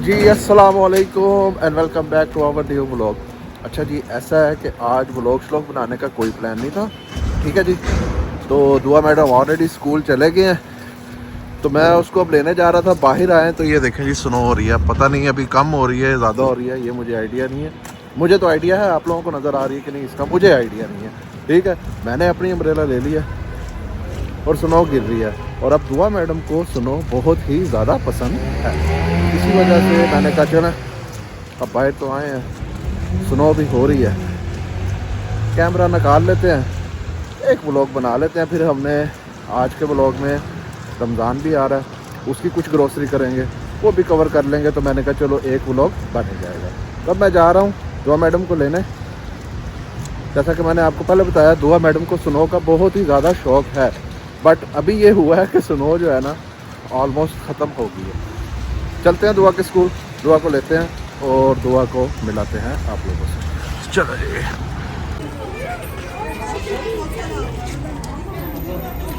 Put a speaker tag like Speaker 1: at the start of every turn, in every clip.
Speaker 1: जी अस्सलाम वालेकुम and welcome back to our new vlog. अच्छा जी, ऐसा है कि आज व्लॉग बनाने का कोई प्लान नहीं था, ठीक है जी। तो दुआ मैडम ऑलरेडी स्कूल चले गए हैं, तो मैं उसको अब लेने जा रहा था। बाहर आए तो ये देखें जी, स्नो हो रही है। पता नहीं अभी कम हो रही है ज़्यादा हो रही है, ये मुझे आइडिया नहीं है। मुझे तो आइडिया है, आप लोगों को नज़र आ रही है कि नहीं इसका मुझे आइडिया नहीं है, ठीक है। मैंने अपनी अम्ब्रेला ले लिया और स्नो गिर रही है, और अब दुआ मैडम को स्नो बहुत ही ज़्यादा पसंद है। इसी वजह से मैंने कहा चलो अब बाहर तो आए हैं, स्नो भी हो रही है, कैमरा निकाल लेते हैं, एक व्लॉग बना लेते हैं। फिर हमने आज के व्लॉग में रमज़ान भी आ रहा है, उसकी कुछ ग्रोसरी करेंगे, वो भी कवर कर लेंगे। तो मैंने कहा चलो एक व्लॉग बन जाएगा। तब मैं जा रहा हूँ दुआ मैडम को लेने। जैसा कि मैंने आपको पहले बताया, दुआ मैडम को स्नो का बहुत ही ज़्यादा शौक़ है, बट अभी ये हुआ है कि स्नो जो है ना ऑलमोस्ट ख़त्म हो गई है। चलते हैं दुआ के स्कूल, दुआ को लेते हैं और दुआ को मिलाते हैं आप लोगों से। चलो जी।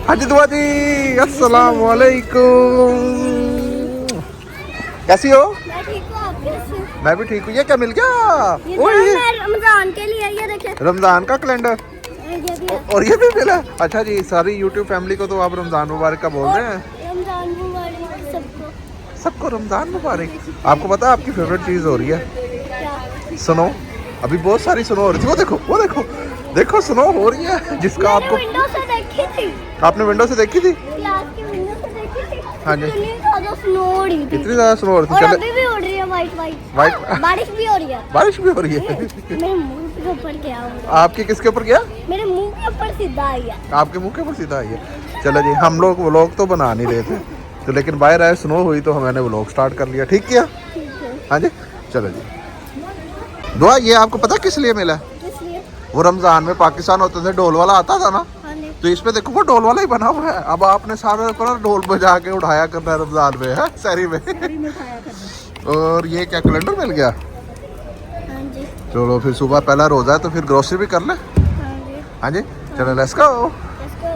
Speaker 1: हाँ जी दुआ जी, अस्सलाम वालेकुम। कैसी हो?
Speaker 2: मैं ठीक हूँ, आप कैसे हो?
Speaker 1: मैं भी ठीक हूँ। ये क्या मिल गया?
Speaker 2: ये रमजान के लिए, ये देखें
Speaker 1: रमजान का कैलेंडर,
Speaker 2: ये भी है।
Speaker 1: और ये भी मिला। अच्छा जी, सारी यूट्यूब फैमिली को तो आप रमजान मुबारक का बोल रहे हैं।
Speaker 2: रमजान मुबारक सबको।
Speaker 1: सबको रमजान मुबारक। आपको पता है आपकी फेवरेट चीज़ हो रही है
Speaker 2: क्या?
Speaker 1: स्नो। अभी बहुत सारी स्नो हो रही थी, वो देखो वो देखो देखो स्नो हो रही है, जिसका आपको
Speaker 2: विंडो से देखी थी,
Speaker 1: आपने विंडो से देखी थी।
Speaker 2: क्लास की विंडो से देखी थी।
Speaker 1: हाँ जी,
Speaker 2: इतनी ज़्यादा स्नो हो रही थी,
Speaker 1: इतनी ज़्यादा स्नो हो रही
Speaker 2: और
Speaker 1: थी।
Speaker 2: अभी भी हो रही है, वाइट
Speaker 1: वाइट
Speaker 2: बारिश भी हो रही है।
Speaker 1: बारिश भी हो रही है।
Speaker 2: मेरे मुंह के ऊपर क्या हो रहा है?
Speaker 1: आपके किसके ऊपर गया?
Speaker 2: मेरे मुंह के ऊपर सीधा आई है।
Speaker 1: आपके मुंह के ऊपर सीधा आई है। चलो जी, हम लोग व्लॉग तो बना नहीं रहे थे, तो लेकिन बाहर आए स्नो हुई तो मैंने व्लॉग स्टार्ट कर लिया। ठीक किया।
Speaker 2: ठीक है।
Speaker 1: हाँ जी, चलो जी। दुआ, ये आपको पता किस लिए मिला?
Speaker 2: इसलिए
Speaker 1: वो रमजान में पाकिस्तान होते थे, ढोल वाला आता था ना,
Speaker 2: हाँ जी।
Speaker 1: तो इसमें देखो वो ढोल वाला ही बना हुआ है। अब आपने सारे को ना ढोल बजा के उठाया करना है रमजान में, है शहरी में। और ये क्या कैलेंडर मिल गया?
Speaker 2: हाँ जी।
Speaker 1: चलो फिर सुबह पहला रोजा है तो फिर ग्रोसरी भी कर ले।
Speaker 2: हाँ जी।
Speaker 1: हाँ जी, चलो लेट्स गो।
Speaker 2: Let's go।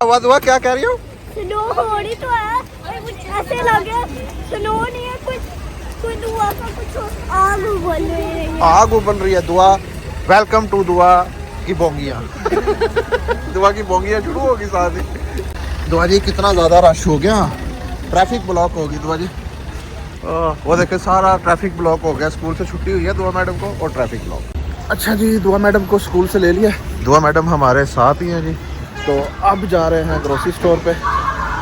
Speaker 1: दुआ दुआ क्या कह रही हो?
Speaker 2: स्नो हो रही तो है, और कुछ ऐसे लगे स्नो नहीं है, कुछ दुआ का कुछ आग उबल रही है।
Speaker 1: आग उबल रही है। दुआ, वेलकम टू दुआ की बोंगियाँ। दुआ की बोंगियाँ शुरू होगी साथ ही। दुआ जी, कितना ज़्यादा रश हो गया, ट्रैफिक ब्लॉक होगी दुआ जी। वो देखे सारा ट्रैफिक ब्लॉक हो गया। स्कूल से छुट्टी हुई है दुआ मैडम को और ट्रैफिक ब्लॉक। अच्छा जी, दुआ मैडम को स्कूल से ले लिया। दुआ मैडम हमारे साथ ही हैं जी। तो अब जा रहे हैं ग्रोसरी स्टोर पे।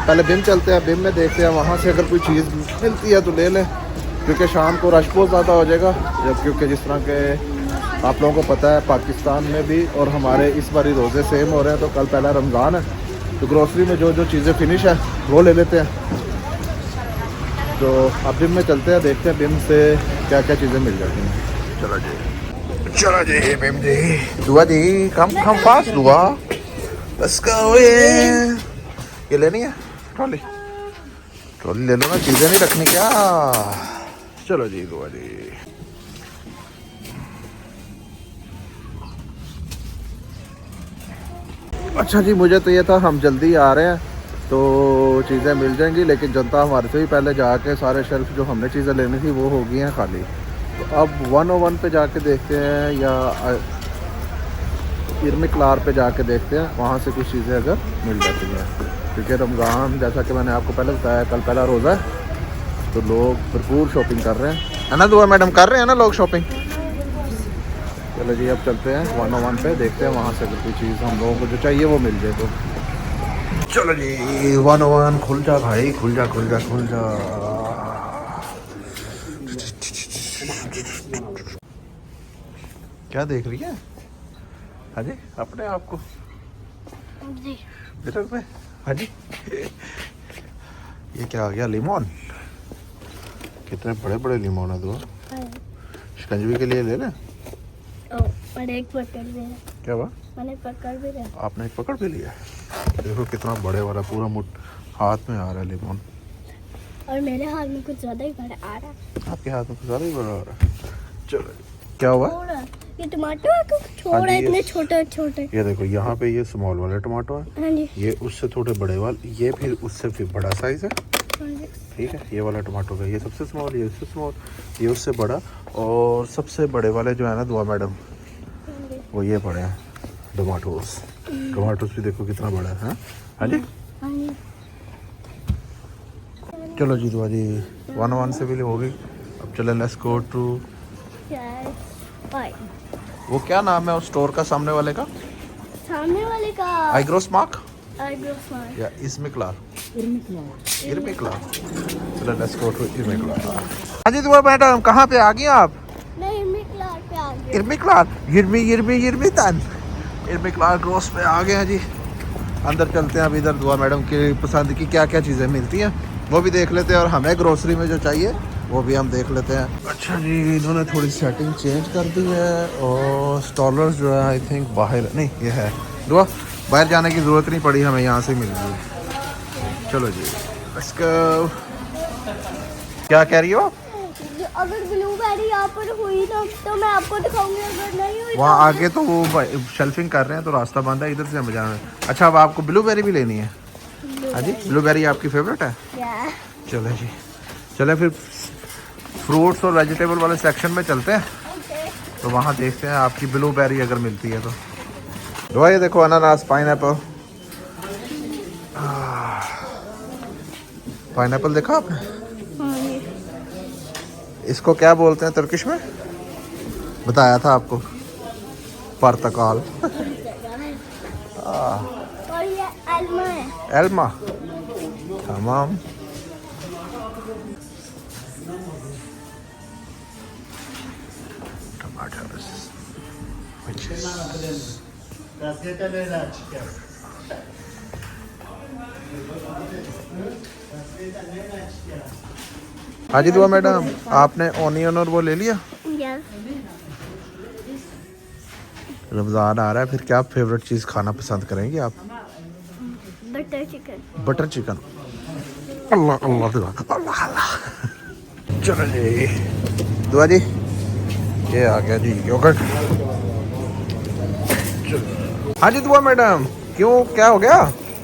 Speaker 1: पहले बिम चलते हैं, बिम में देखते हैं वहाँ से अगर कोई चीज़ मिलती है तो ले लें, क्योंकि शाम को रश बहुत ज़्यादा हो जाएगा। जब क्योंकि जिस तरह के आप लोगों को पता है पाकिस्तान में भी और हमारे इस बारी रोज़े सेम हो रहे हैं, तो कल पहला रमज़ान है, तो ग्रोसरी में जो जो चीज़ें फिनिश है वो ले लेते हैं। तो अब बिम में चलते हैं, देखते हैं बिम से क्या क्या चीज़ें मिल जाती हैं। चलो जी, चलो जी बिम जी। दुआ जी, कम फास्ट दुआ। Let's go. ये लेनी है ट्रॉली? ट्रॉली ले लो ना, चीज़ें नहीं रखनी क्या? चलो जी दुआ जी। अच्छा जी, मुझे तो ये था हम जल्दी आ रहे हैं तो चीज़ें मिल जाएंगी, लेकिन जनता हमारे से भी पहले जाके सारे शेल्फ जो हमने चीज़ें लेनी थी वो हो गई हैं खाली। तो अब 101 पे जाके देखते हैं या इरमिकलार पे जाके देखते हैं, वहाँ से कुछ चीज़ें अगर मिल जाती हैं। क्योंकि रमज़ान, जैसा कि मैंने आपको पहले बताया, कल पहला रोज़ा है, तो लोग भरपूर शॉपिंग कर रहे हैं, है ना दुआ मैडम? कर रहे हैं ना लोग शॉपिंग। चलो जी, अब चलते हैं 101 पे, देखते हैं वहाँ से अगर कोई चीज़ हम लोगों को जो चाहिए वो मिल जाए तो। चलो जी 101, खुल जा भाई, खुल जा खुल जा खुल जा। क्या देख रही है? हाँ जी, अपने आप को
Speaker 2: जी।
Speaker 1: मिरर में। हाँ जी। ये क्या आ गया? लिमोन। कितने बड़े बड़े लिमोन है दुआ। शिकंजवी के लिए ले लें।
Speaker 2: मैंने एक पकड़ लिया।
Speaker 1: क्या हुआ?
Speaker 2: मैंने पकड़ भी लिया।
Speaker 1: आपने एक पकड़ भी लिया? देखो कितना बड़े वाला, पूरा मुठ हाथ में आ रहा है लिमोन।
Speaker 2: और मेरे हाथ में कुछ ज़्यादा ही बड़ा आ रहा है।
Speaker 1: आपके हाथ में कुछ ज़्यादा ही बड़ा आ रहा है। चलो, क्या हुआ?
Speaker 2: ये टमाटो है तो छोटा है, इतने छोटे छोटे।
Speaker 1: ये देखो यहाँ पे ये स्मॉल वाले टमाटो है।
Speaker 2: हाँ जी।
Speaker 1: ये उससे थोड़े बड़े वाले, ये फिर उससे फिर बड़ा साइज है।
Speaker 2: हाँ जी।
Speaker 1: ठीक है। ये वाला टमाटो का, ये सबसे स्मॉल, ये उससे स्मॉल, ये उससे बड़ा, और सबसे बड़े वाले जो है ना दुआ मैडम, वो ये बड़े हैं टमाटोस। टमाटोस भी देखो कितना बड़ा है। हाँ जी, चलो जी दुआ जी 1-1 से भी हो गई। अब चले लेट्स गो टू, वो क्या नाम है उस स्टोर का सामने वाले का?
Speaker 2: सामने वाले का
Speaker 1: आईग्रोस मार्क
Speaker 2: आईब्रोज
Speaker 1: या इर्मिक्लार। चलो लेट्स गो टू इर्मिक्लार। हाँ जी दुआ मैडम, कहाँ पे आ गई आप?
Speaker 2: नहीं इर्मिक्लार पे आ गए।
Speaker 1: इर्मिक्लार, इर्मिक्लार ग्रोस पे आ गए हैं जी। अंदर चलते हैं। अब इधर दुआ मैडम की पसंद की क्या क्या चीज़ें मिलती हैं वो भी देख लेते हैं, और हमें ग्रोसरी में जो चाहिए वो भी हम देख लेते हैं। अच्छा जी, इन्होंने थोड़ी सेटिंग चेंज कर दी है, और स्टॉलर्स जो है आई थिंक बाहर नहीं, ये है दुआ, बाहर जाने की ज़रूरत नहीं पड़ी, हमें यहाँ से मिल गई। चलो जी लेट्स गो। क्या कह रही हो?
Speaker 2: अगर ब्लूबेरी यहाँ पर हुई ना तो मैं आपको दिखाऊंगी, अगर नहीं हुई
Speaker 1: वहाँ आगे तो वो शेल्फिंग कर रहे हैं तो रास्ता बंद है, इधर से हमें जाना है। अच्छा, अब आपको ब्लूबेरी भी लेनी है? हाँ जी, ब्लूबेरी आपकी फेवरेट है? चलो जी, चले फिर फ्रूट्स और वेजिटेबल वाले सेक्शन में चलते हैं, तो वहाँ देखते हैं आपकी ब्लूबेरी अगर मिलती है तो। दो ये देखो, अनानास, पाइनएप्पल। पाइनएप्पल देखा आपने? इसको क्या बोलते हैं तुर्किश में? बताया था आपको, पर्तकाल।
Speaker 2: और ये एल्मा है।
Speaker 1: एल्मा, तमाम। टमाटर्स, हाँ जी दुआ मैडम, आपने ऑनियन और वो ले लिया? रमज़ान आ रहा है, फिर क्या फेवरेट चीज़ खाना पसंद करेंगे आप?
Speaker 2: Butter chicken.
Speaker 1: Butter chicken. Allah Allah दुआ, अल्लाह अल्लाह। चलो जी दुआ जी, ये आ गया जी योगर्ट। हाँ जी दुआ मैडम, क्यों, क्या हो गया?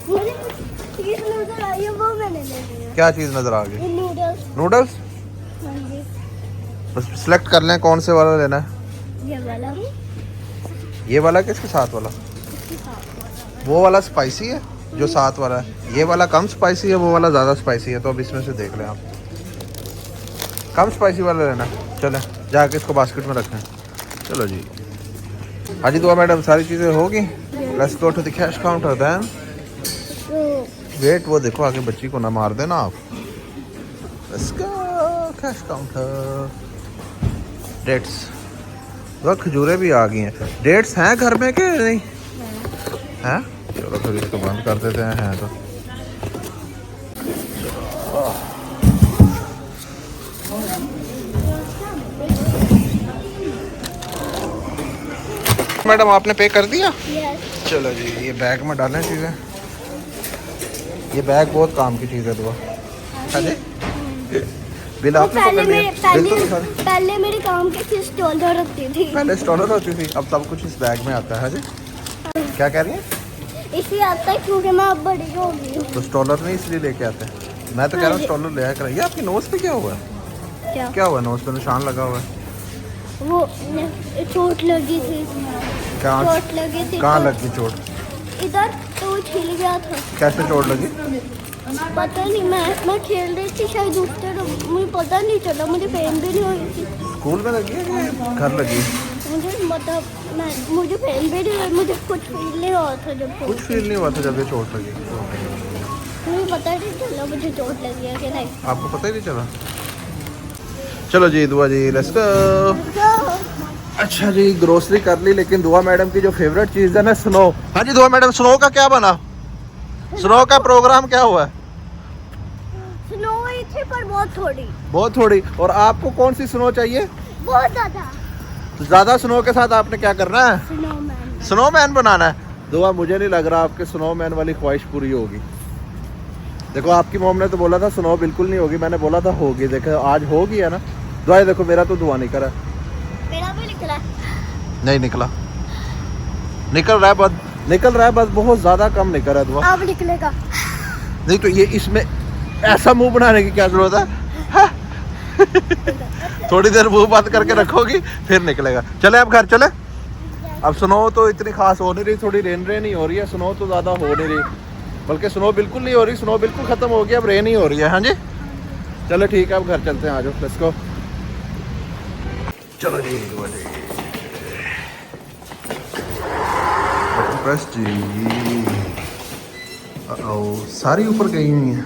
Speaker 2: मुझे कुछ चीज़ नजर आई है, वो मैंने ले लिया।
Speaker 1: क्या चीज़ नज़र आ गई?
Speaker 2: नूडल्स।
Speaker 1: नूडल्स?
Speaker 2: हाँ जी।
Speaker 1: बस सिलेक्ट कर लें कौन से वाला लेना है।
Speaker 2: ये वाला।
Speaker 1: ये वाला किसके साथ वाला? वो वाला स्पाइसी है जो साथ वाला है, ये वाला कम स्पाइसी है, वो वाला ज़्यादा स्पाइसी है, तो अब इसमें से देख लें आप। कम स्पाइसी वाला लेना। चलें जाके इसको बास्केट में रखें। चलो जी, हाँ जी दुआ मैडम, सारी चीज़ें होगी। Let's go to the cash counter then. Wait, वो देखो आगे, बच्ची को ना मार देना आप। Let's go cash counter. Dates, वह खजूरें भी आ गई हैं। डेट्स हैं घर में कि नहीं हैं? चलो फिर इसको बंद कर देते हैं तो। मैडम आपने पे कर दिया?
Speaker 2: यस।
Speaker 1: चलो जी, ये बैग में डालें चीज़ें। ये बैग बहुत काम की चीज़ है दुआ। हाँ जी, बिल आपने पकड़ लिया? बिल तो दिखा दे।
Speaker 2: पहले मेरे काम की चीज़ स्टॉलर रखती थी।
Speaker 1: पहले स्टॉलर होती थी, अब सब कुछ इस बैग में आता है। हाँ जी, क्या कह रही हैं?
Speaker 2: इसलिए आता है क्योंकि मैं अब बड़ी हो गई हूँ।
Speaker 1: तो स्टॉलर नहीं इसलिए लेके आते हैं। मैं तो कह रहा हूँ स्टॉलर ले आया कर। ये आपकी नोज़ पे क्या हुआ है? क्या हुआ? नोज़ पे निशान लगा हुआ है।
Speaker 2: वो चोट लगी थी।
Speaker 1: कहाँ
Speaker 2: चोट लगी थी।
Speaker 1: कहाँ लगी चोट?
Speaker 2: इधर तो वो छिल गया था।
Speaker 1: कैसे चोट लगी?
Speaker 2: पता नहीं, मैं खेल रही थी शायद उससे, मुझे पता नहीं चला, मुझे पेन भी नहीं हुई थी।
Speaker 1: स्कूल में लगी है कि घर लगी?
Speaker 2: मुझे मतलब मुझे पेन भी नहीं हुई, मुझे कुछ फील नहीं हुआ था जब
Speaker 1: कुछ फील नहीं हुआ था जब ये चोट लगी?
Speaker 2: मुझे पता नहीं चला मुझे चोट लगी है कि नहीं।
Speaker 1: आपको पता ही नहीं चला? चलो जी दुआ जी, लेट्स गो। अच्छा जी, ग्रोसरी कर ली, लेकिन दुआ मैडम की जो फेवरेट चीज़ है ना, स्नो। हाँ जी दुआ मैडम, स्नो का क्या बना? स्नो का प्रोग्राम क्या हुआ?
Speaker 2: स्नो हुई थी पर बहुत
Speaker 1: थोड़ी। और आपको कौन सी स्नो चाहिए?
Speaker 2: बहुत ज्यादा।
Speaker 1: तो ज़्यादा स्नो के साथ आपने क्या करना है? स्नोमैन बनाना है। दुआ, मुझे नहीं लग रहा आपके स्नोमैन वाली ख्वाहिश पूरी होगी। देखो आपकी मॉम ने तो बोला था स्नो बिल्कुल नहीं होगी, मैंने बोला था होगी। देखो आज होगी है ना। दुआ देखो, मेरा तो धुआं निकला।
Speaker 2: मेरा भी निकला।
Speaker 1: नहीं निकला, निकल रहा है बस बहुत ज़्यादा कम निकल रहा है दुआ।
Speaker 2: अब निकलेगा।
Speaker 1: नहीं तो ये इसमें ऐसा मुंह बनाने की क्या जरूरत है? हाँ? थोड़ी देर मुंह बंद करके रखोगी फिर निकलेगा। चले अब घर चले। अब स्नो तो इतनी खास हो नहीं रही, थोड़ी रेन ही हो रही है, स्नो तो ज़्यादा हो नहीं रही, बल्कि स्नो बिल्कुल नहीं हो रही, स्नो बिल्कुल ख़त्म हो गई, अब रेन ही हो रही है। हाँ जी चलो ठीक है, अब घर चलते हैं, आ जाओ लेट्स गो। चलो जी प्रेस जी। सारी ऊपर गई हुई है।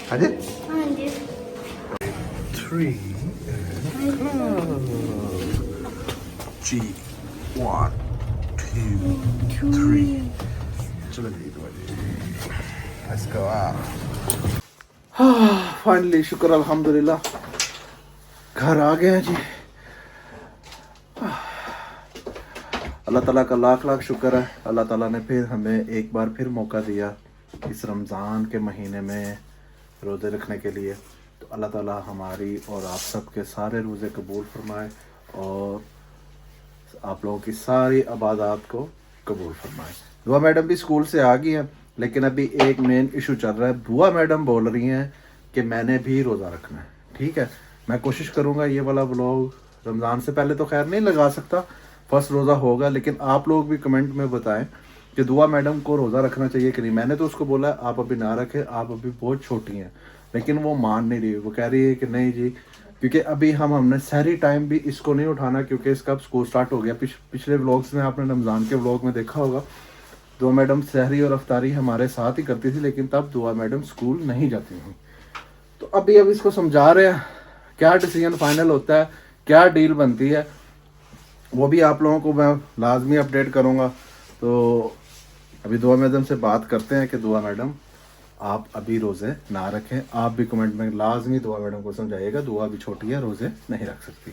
Speaker 1: हाँ जी
Speaker 2: हाँ जी
Speaker 1: 3 G 1 2 3 चलो जी लेट्स गो। फाइनली शुक्र अल्हम्दुलिल्लाह घर आ गए हैं जी। अल्लाह ताला का लाख लाख शुक्र है, अल्लाह ताला ने फिर हमें एक बार फिर मौका दिया इस रमज़ान के महीने में रोज़े रखने के लिए। तो अल्लाह ताला हमारी और आप सब के सारे रोज़े कबूल फरमाए और आप लोगों की सारी इबादत को कबूल फरमाए। दुआ मैडम भी स्कूल से आ गई हैं, लेकिन अभी एक मेन इशू चल रहा है। बुआ मैडम बोल रही हैं कि मैंने भी रोज़ा रखना है। ठीक है, मैं कोशिश करूँगा ये वाला व्लॉग रमज़ान से पहले तो खैर नहीं लगा सकता, फर्स्ट रोज़ा होगा, लेकिन आप लोग भी कमेंट में बताएं कि दुआ मैडम को रोज़ा रखना चाहिए कि नहीं। मैंने तो उसको बोला आप अभी ना रखें, आप अभी बहुत छोटी हैं, लेकिन वो मान नहीं रही। वो कह रही है कि नहीं जी, क्योंकि अभी हमने सहरी टाइम भी इसको नहीं उठाना, क्योंकि इसका अब स्कूल स्टार्ट हो गया। पिछले व्लॉग्स में आपने रमज़ान के व्लॉग में देखा होगा, दुआ मैडम सहरी और अफ्तारी हमारे साथ ही करती थी, लेकिन तब दुआ मैडम स्कूल नहीं जाती थी। तो अभी अब इसको समझा रहे हैं क्या डिसीजन फाइनल होता है, क्या डील बनती है, वो भी आप लोगों को मैं लाजमी अपडेट करूँगा। तो अभी दुआ मैडम से बात करते हैं कि दुआ मैडम आप अभी रोज़े ना रखें। आप भी कमेंट में लाजमी दुआ मैडम को समझाइएगा, दुआ भी छोटी है, रोज़े नहीं रख सकती।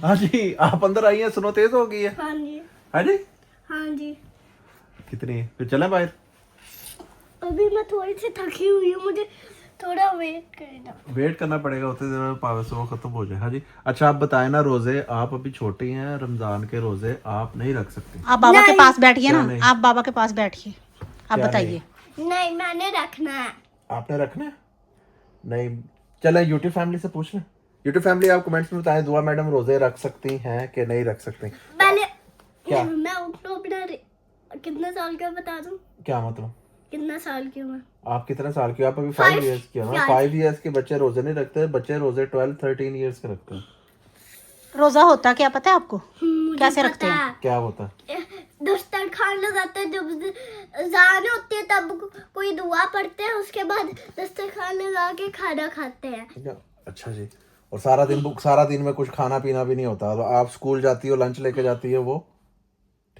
Speaker 1: हाँ जी आप अंदर आई हैं, सुनो तेज हो गई है।
Speaker 2: हाँ जी
Speaker 1: हाँ जी
Speaker 2: हाँ जी
Speaker 1: कितनी फिर चलें बाहर?
Speaker 2: अभी मैं थोड़ी सी थकी हुई हूँ, मुझे थोड़ा वेट करना
Speaker 1: पड़ेगा, उतने देर में पावर से वो खत्म हो जाए। हाँ जी अच्छा आप बताएं ना, रोजे आप अभी छोटी हैं, रमजान के रोजे आप नहीं रख सकते।
Speaker 3: आप बाबा के पास बैठिए
Speaker 1: क्या
Speaker 3: ना,
Speaker 1: नहीं?
Speaker 3: आप बाबा के पास बैठिए, आप
Speaker 1: क्या
Speaker 3: बताइए।
Speaker 2: नहीं मैंने रखना है।
Speaker 1: आपने रखना है? नहीं चले यूट्यूब फैमिली से पूछ लें। यूट्यूब फैमिली आप कमेंट्स में बताएं दुआ मैडम रोजे रख सकती हैं कि नहीं रख सकती।
Speaker 2: पहले
Speaker 1: क्या?
Speaker 2: मैं अक्टूबर कितने साल का बता दूं?
Speaker 1: क्या मतलब
Speaker 2: कितना साल की हूँ मैं?
Speaker 1: आप कितने साल की हो? आप अभी 5 इयर्स की हो ना। 5 इयर्स के बच्चे रोजे नहीं रखते, बच्चे रोजे 12-13 इयर्स के रखते हैं।
Speaker 3: रोजा होता क्या पता है आपको?
Speaker 2: मुझे
Speaker 3: कैसे
Speaker 2: पता
Speaker 3: रखते हैं?
Speaker 2: है।
Speaker 1: क्या होता है?
Speaker 2: दस्तरखान लगाते हैं, जब जान होती है तब कोई दुआ पढ़ते हैं, उसके बाद दस्तरखान लगा के खाना खाते हैं।
Speaker 1: अच्छा जी, और सारा दिन में कुछ खाना पीना भी नहीं होता? तो आप स्कूल जाती हो, लंच लेके जाती है, वो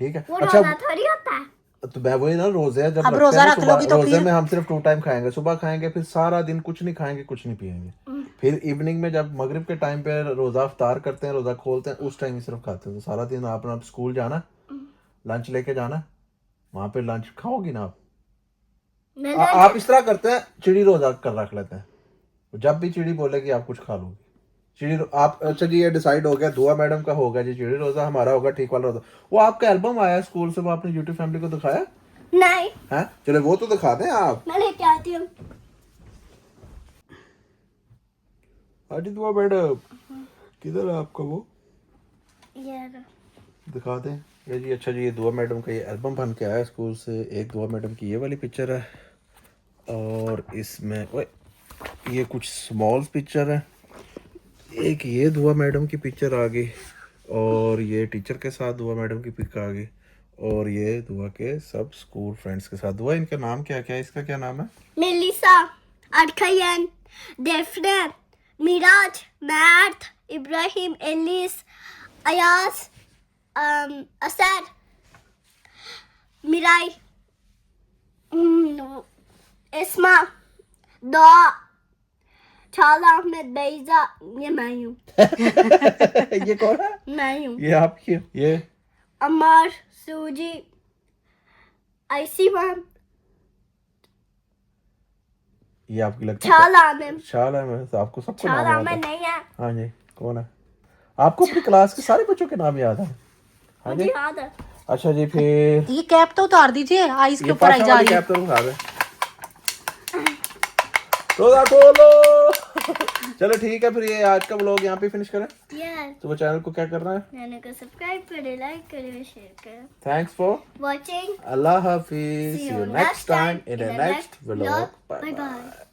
Speaker 1: ठीक है।
Speaker 2: वो
Speaker 1: अच्छा
Speaker 2: रोजा थोड़ी होता है।
Speaker 1: तो मैं वही ना, रोजे जब
Speaker 3: अब
Speaker 1: रखते
Speaker 3: रोजा
Speaker 1: हैं
Speaker 3: रख लोगी तो
Speaker 1: रोजे
Speaker 3: फिर
Speaker 1: में हम सिर्फ 2 टाइम खाएंगे, सुबह खाएंगे, फिर सारा दिन कुछ नहीं खाएंगे, कुछ नहीं पिएंगे, फिर इवनिंग में जब मगरिब के टाइम पे रोजा इफ्तार करते हैं, रोजा खोलते हैं, उस टाइम ही सिर्फ खाते हैं। तो सारा दिन आप स्कूल जाना, लंच लेके जाना, वहां पे लंच खाओगी ना आप। आप इस तरह करते हैं, चिड़ी रोजा कर रख लेते हैं, जब भी चिड़ी बोलेगी आप कुछ खा लोगे। चिड़ी आप अच्छा जी ये डिसाइड हो गया, दुआ मैडम का होगा जी चिड़ी रोजा, हमारा होगा ठीक वाला रोजा। वो आपका एल्बम आया स्कूल से, वो आपने यूट्यूब फैमिली को दिखाया?
Speaker 2: नहीं
Speaker 1: है चलो वो तो दिखा दें आप।
Speaker 2: मैं लेके आती हूँ।
Speaker 1: अजी दुआ मैडम किधर है आपका वो,
Speaker 2: ये
Speaker 1: दिखा दें। ये जी अच्छा जी ये दुआ मैडम का ये एल्बम बन के आया स्कूल से। एक दुआ मैडम की ये वाली पिक्चर है, और इसमें ये कुछ स्मॉल पिक्चर है, एक ये दुआ मैडम की पिक्चर आ गई, और ये टीचर के साथ दुआ मैडम की पिक आ गई, और ये दुआ के सब स्कूल फ्रेंड्स के साथ। दुआ इनका नाम क्या क्या है, इसका क्या नाम है?
Speaker 2: मेलिसा, अरखयन, डेफनेट, मिराज, मैथ, इब्राहिम, एलिस, अयास, असर, मिराई, इस्मा, दुआ, छाला, अहमद, बैजा, ये मैं हूँ।
Speaker 1: ये कौन है?
Speaker 2: मैं हूँ।
Speaker 1: ये आपकी ये
Speaker 2: अमर, सूजी, आईसीमा,
Speaker 1: ये आपकी लगती है?
Speaker 2: छाला में।
Speaker 1: शाला में तो आपको सबको नाम
Speaker 2: छाला
Speaker 1: याद
Speaker 2: में
Speaker 1: है?
Speaker 2: नहीं है।
Speaker 1: हाँ जी कौन है? आपको अपनी क्लास के सारे बच्चों के नाम याद है? हाँ जी
Speaker 2: मुझे याद है।
Speaker 1: अच्छा जी फिर
Speaker 3: ये कैप तो उतार दीजिए, आइस के
Speaker 1: ये
Speaker 3: ऊपर आई
Speaker 1: पाशा
Speaker 3: जा
Speaker 1: वाली
Speaker 3: रही है।
Speaker 1: कैप तो उठा दे। रोजा खोलो। चलो ठीक है, फिर ये आज का व्लॉग यहाँ पे फिनिश करें।
Speaker 2: यस,
Speaker 1: तो वो चैनल को क्या करना है?
Speaker 2: चैनल को सब्सक्राइब करें, लाइक करें, शेयर करें।
Speaker 1: Thanks for
Speaker 2: Watching.
Speaker 1: Allah Hafiz.
Speaker 2: See
Speaker 1: See
Speaker 2: you
Speaker 1: you next time in the next vlog. Bye
Speaker 2: Bye
Speaker 1: bye.
Speaker 2: bye.